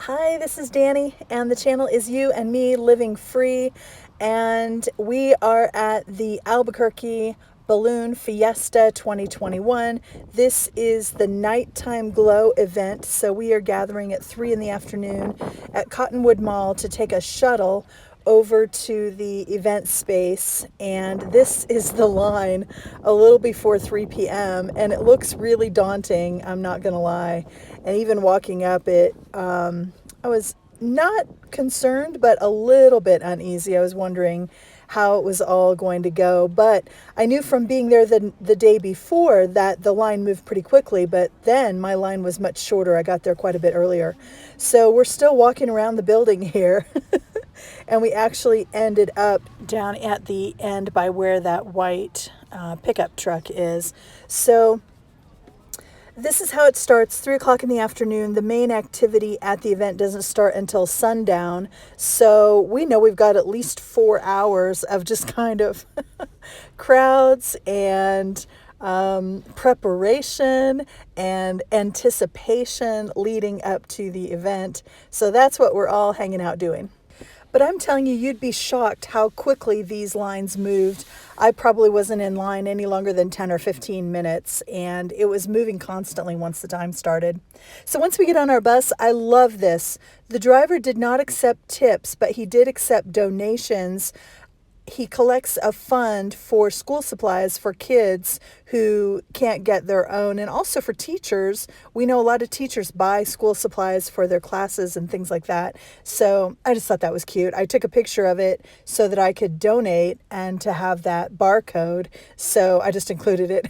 Hi, this is Dani, and the channel is You and Me Living Free, and we are at the Albuquerque Balloon Fiesta 2021. This is the nighttime glow event, so we are gathering at 3 in the afternoon at Cottonwood Mall to take a shuttle over to the event space, and this is the line a little before 3 p.m. and it looks really daunting, I'm not gonna lie. And even walking up it, I was not concerned but a little bit uneasy. I was wondering how it was all going to go, but I knew from being there the day before that the line moved pretty quickly, but then my line was much shorter. I got there quite a bit earlier. So we're still walking around the building here. And we actually ended up down at the end by where that white pickup truck is. So this is how it starts, 3 o'clock in the afternoon. The main activity at the event doesn't start until sundown. So we know we've got at least 4 hours of just kind of crowds and preparation and anticipation leading up to the event. So that's what we're all hanging out doing. But I'm telling you, you'd be shocked how quickly these lines moved. I probably wasn't in line any longer than 10 or 15 minutes, and it was moving constantly once the time started. So once we get on our bus, I love this. The driver did not accept tips, but he did accept donations. He collects a fund for school supplies for kids who can't get their own, and also for teachers. We know a lot of teachers buy school supplies for their classes and things like that. So I just thought that was cute. I took a picture of it so that I could donate and to have that barcode. So I just included it.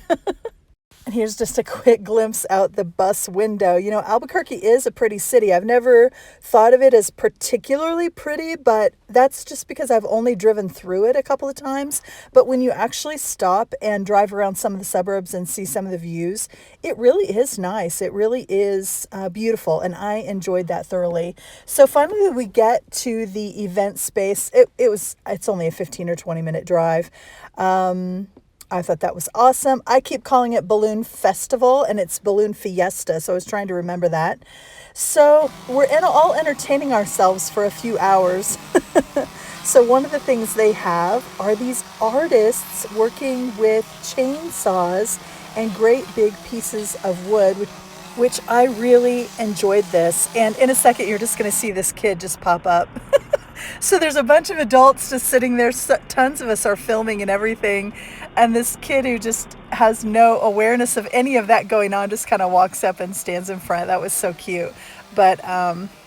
And here's just a quick glimpse out the bus window. You know, Albuquerque is a pretty city. I've never thought of it as particularly pretty, but that's just because I've only driven through it a couple of times. But when you actually stop and drive around some of the suburbs and see some of the views, it really is nice. It really is beautiful, and I enjoyed that thoroughly. So finally we get to the event space. It's only a 15 or 20 minute drive. I thought that was awesome. I keep calling it Balloon Festival, and it's Balloon Fiesta, so I was trying to remember that. So we're all entertaining ourselves for a few hours. So one of the things they have are these artists working with chainsaws and great big pieces of wood, which I really enjoyed this. And in a second, you're just going to see this kid just pop up. So there's a bunch of adults just sitting there. Tons of us are filming and everything. And this kid who just has no awareness of any of that going on just kind of walks up and stands in front. That was so cute. But,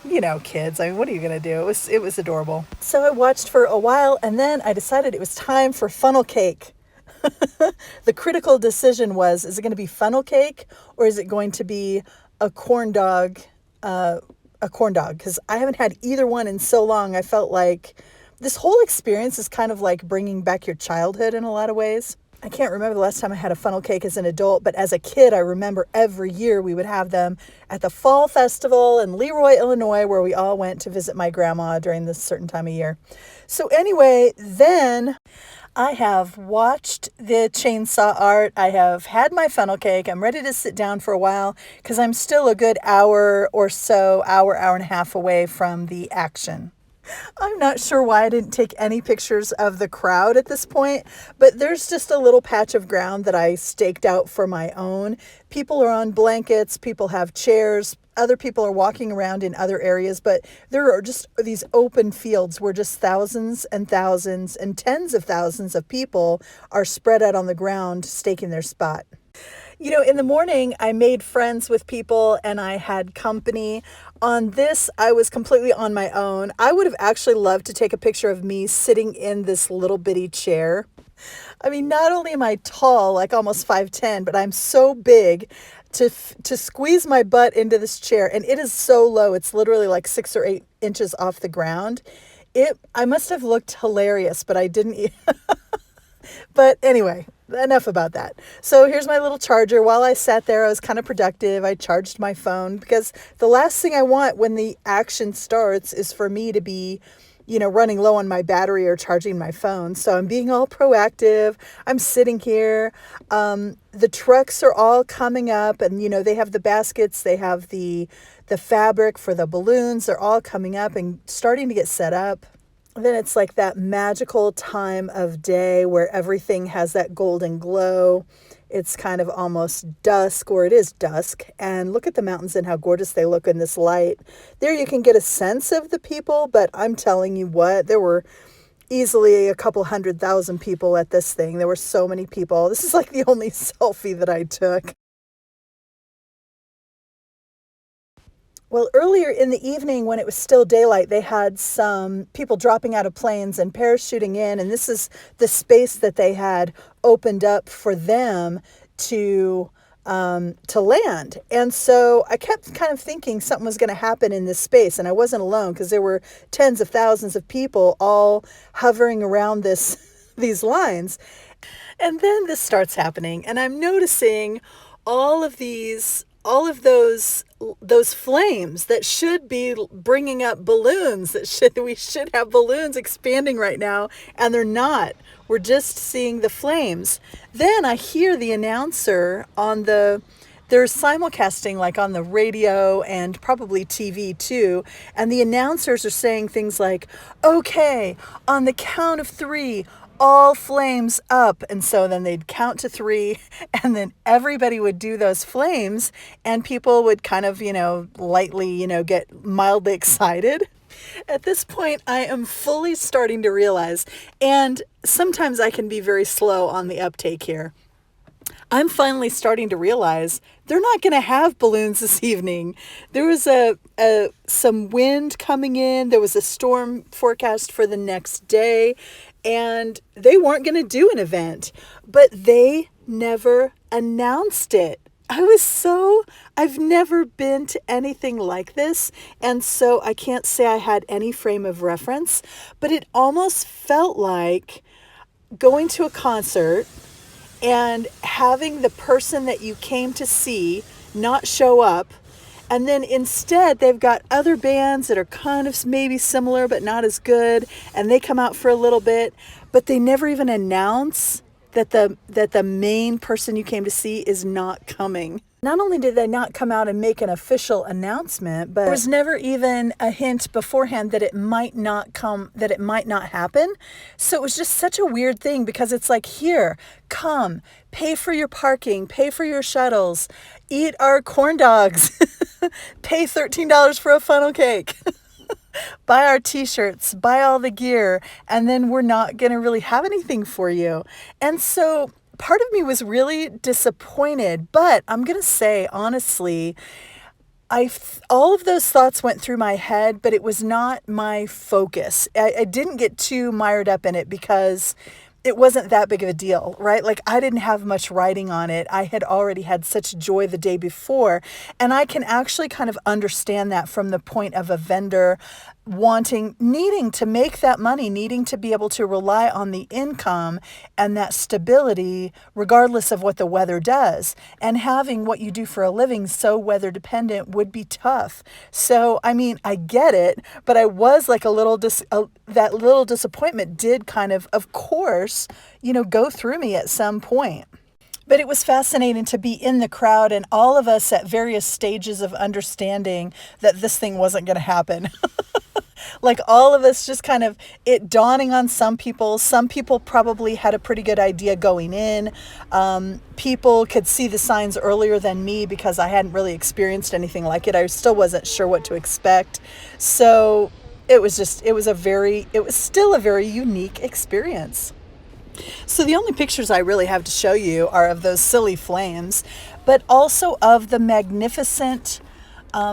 you know, kids, I mean, what are you going to do? It was adorable. So I watched for a while, and then I decided it was time for funnel cake. The critical decision was, is it going to be funnel cake or is it going to be a corn dog? Because I haven't had either one in so long. I felt like this whole experience is kind of like bringing back your childhood in a lot of ways. I can't remember the last time I had a funnel cake as an adult, but as a kid, I remember every year we would have them at the Fall Festival in Leroy, Illinois, where we all went to visit my grandma during this certain time of year. So anyway, then I have watched the chainsaw art. I have had my funnel cake. I'm ready to sit down for a while because I'm still a good hour or so, hour and a half away from the action. I'm not sure why I didn't take any pictures of the crowd at this point, but there's just a little patch of ground that I staked out for my own. People are on blankets, people have chairs, other people are walking around in other areas, but there are just these open fields where just thousands and thousands and tens of thousands of people are spread out on the ground staking their spot. You know, in the morning, I made friends with people and I had company. On this, I was completely on my own. I would have actually loved to take a picture of me sitting in this little bitty chair. I mean, not only am I tall, like almost 5'10", but I'm so big to squeeze my butt into this chair. And it is so low. It's literally like 6 or 8 inches off the ground. I must have looked hilarious, but I didn't. But anyway, enough about that. So here's my little charger. While I sat there, I was kind of productive. I charged my phone because the last thing I want when the action starts is for me to be, you know, running low on my battery or charging my phone. So I'm being all proactive. I'm sitting here. The trucks are all coming up and, you know, they have the baskets, they have the the fabric for the balloons. They're all coming up and starting to get set up. Then it's like that magical time of day where everything has that golden glow. It's kind of almost dusk, or it is dusk. And look at the mountains and how gorgeous they look in this light. There you can get a sense of the people, but I'm telling you what, there were easily a couple 100,000 people at this thing. There were so many people. This is like the only selfie that I took. Well, earlier in the evening when it was still daylight, they had some people dropping out of planes and parachuting in, and this is the space that they had opened up for them to land. And so I kept kind of thinking something was going to happen in this space, and I wasn't alone because there were tens of thousands of people all hovering around these lines. And then this starts happening, and I'm noticing all of those flames that should be bringing up balloons, we should have balloons expanding right now, and they're not. We're just seeing the flames. Then I hear the announcer they're simulcasting like on the radio and probably TV too, and the announcers are saying things like, okay, on the count of 3, all flames up. And so then they'd count to 3, and then everybody would do those flames, and people would kind of, lightly, get mildly excited. At this point, I am fully starting to realize, and sometimes I can be very slow on the uptake here. I'm finally starting to realize they're not going to have balloons this evening. There was some wind coming in. There was a storm forecast for the next day, and they weren't going to do an event, but they never announced it. I've never been to anything like this, and so I can't say I had any frame of reference, but it almost felt like going to a concert and having the person that you came to see not show up, and then instead they've got other bands that are kind of maybe similar but not as good, and they come out for a little bit, but they never even announce that the main person you came to see is not coming. Not only did they not come out and make an official announcement, but there was never even a hint beforehand that it might not happen. So it was just such a weird thing, because it's like, here, come, pay for your parking, pay for your shuttles, eat our corn dogs, pay $13 for a funnel cake. Buy our t-shirts, buy all the gear, and then we're not going to really have anything for you. And so part of me was really disappointed, but I'm going to say, honestly, all of those thoughts went through my head, but it was not my focus. I didn't get too mired up in it because it wasn't that big of a deal, right? Like, I didn't have much writing on it. I had already had such joy the day before. And I can actually kind of understand that from the point of a vendor needing to make that money, needing to be able to rely on the income and that stability regardless of what the weather does. And having what you do for a living so weather dependent would be tough. So, I mean, I get it, but I was like that little disappointment did kind of course, go through me at some point. But it was fascinating to be in the crowd and all of us at various stages of understanding that this thing wasn't going to happen. Like, all of us just kind of it dawning on some people. Some people probably had a pretty good idea going in. People could see the signs earlier than me because I hadn't really experienced anything like it. I still wasn't sure what to expect. So it was still a very unique experience. So the only pictures I really have to show you are of those silly flames, but also of the magnificent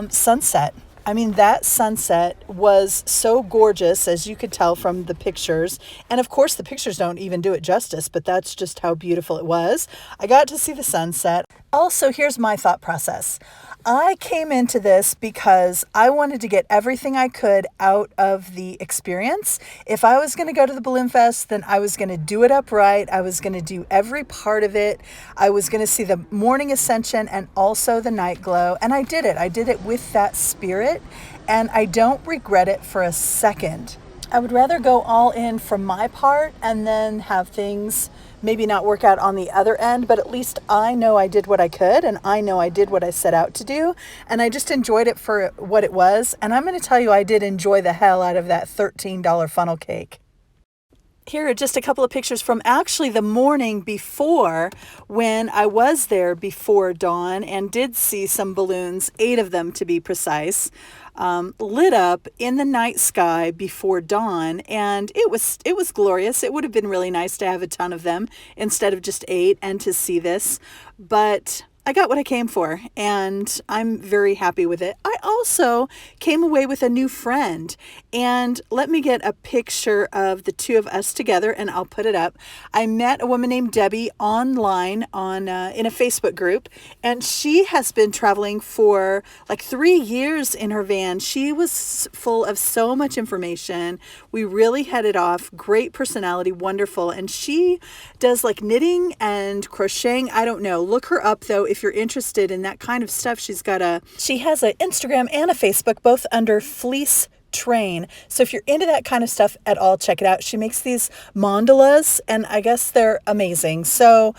sunset. I mean, that sunset was so gorgeous, as you could tell from the pictures. And of course, the pictures don't even do it justice, but that's just how beautiful it was. I got to see the sunset. Also, here's my thought process. I came into this because I wanted to get everything I could out of the experience. If I was going to go to the Balloon Fest, then I was going to do it upright. I was going to do every part of it. I was going to see the morning ascension and also the night glow. And I did it. I did it with that spirit, and I don't regret it for a second. I would rather go all in from my part and then have things maybe not work out on the other end, but at least I know I did what I could and I know I did what I set out to do. And I just enjoyed it for what it was. And I'm going to tell you, I did enjoy the hell out of that $13 funnel cake. Here are just a couple of pictures from actually the morning before, when I was there before dawn and did see some balloons, 8 of them to be precise, lit up in the night sky before dawn, and it was glorious. It would have been really nice to have a ton of them instead of just 8 and to see this, but I got what I came for, and I'm very happy with it. I also came away with a new friend, and let me get a picture of the two of us together, and I'll put it up. I met a woman named Debbie online in a Facebook group, and she has been traveling for like 3 years in her van. She was full of so much information. We really hit it off. Great personality, wonderful, and she does like knitting and crocheting. I don't know. Look her up though if you're interested in that kind of stuff. She has an Instagram and a Facebook, both under Fleece Train. So if you're into that kind of stuff at all, check it out. She makes these mandalas, and I guess they're amazing. So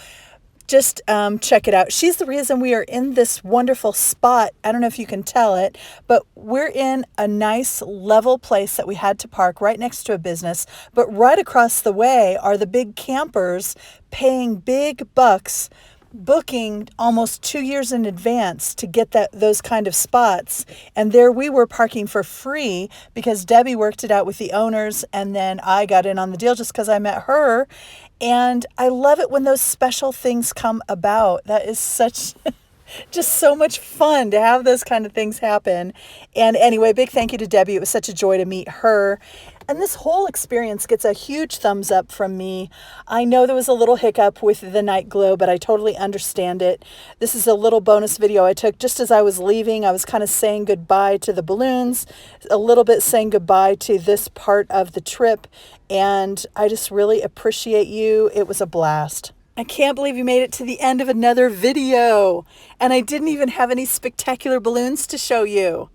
just check it out. She's the reason we are in this wonderful spot. I don't know if you can tell it, but we're in a nice level place that we had to park right next to a business. But right across the way are the big campers paying big bucks, booking almost 2 years in advance to get those kind of spots. And there we were parking for free because Debbie worked it out with the owners, and then I got in on the deal just because I met her. And I love it when those special things come about. That is such just so much fun to have those kind of things happen. And anyway, big thank you to Debbie. It was such a joy to meet her. And this whole experience gets a huge thumbs up from me. I know there was a little hiccup with the night glow, but I totally understand it. This is a little bonus video I took just as I was leaving. I was kind of saying goodbye to the balloons, a little bit saying goodbye to this part of the trip. And I just really appreciate you. It was a blast. I can't believe you made it to the end of another video. And I didn't even have any spectacular balloons to show you.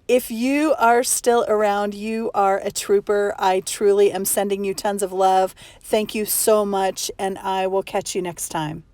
If you are still around, you are a trooper. I truly am sending you tons of love. Thank you so much, and I will catch you next time.